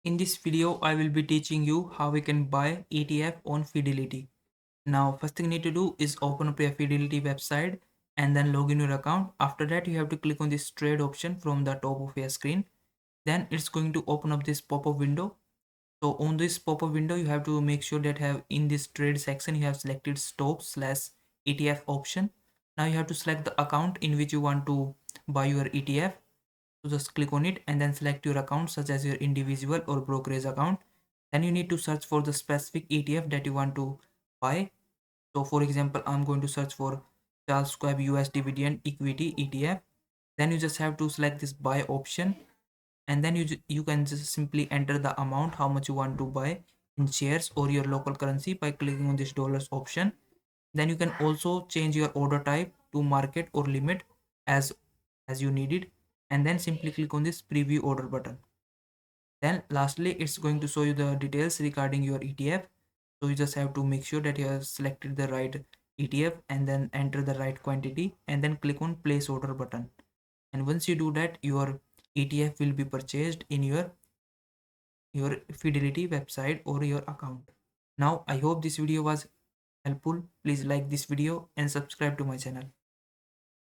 In this video, I will be teaching you how we can buy ETF on Fidelity. Now, first thing you need to do is open up your Fidelity website and then log in your account. After that, you have to click on this trade option from the top of your screen. Then it's going to open up this pop-up window. So on this pop-up window, you have to make sure that have in this trade section, you have selected stop slash ETF option. Now you have to select the account in which you want to buy your ETF. So just click on it and then select your account such as your individual or brokerage account. Then you need to search for the specific ETF that you want to buy. So for example, I'm going to search for Charles Schwab US Dividend Equity ETF. Then you just have to select this buy option, and then you can just simply enter the amount how much you want to buy in shares or your local currency by clicking on this dollars option. Then you can also change your order type to market or limit as you need it, and then simply click on this preview order button. Then lastly, it's going to show you the details regarding your ETF. So you just have to make sure that you have selected the right ETF and then enter the right quantity and then click on place order button. And once you do that, your ETF will be purchased in your Fidelity website or your account. Now I hope this video was helpful. Please like this video and subscribe to my channel.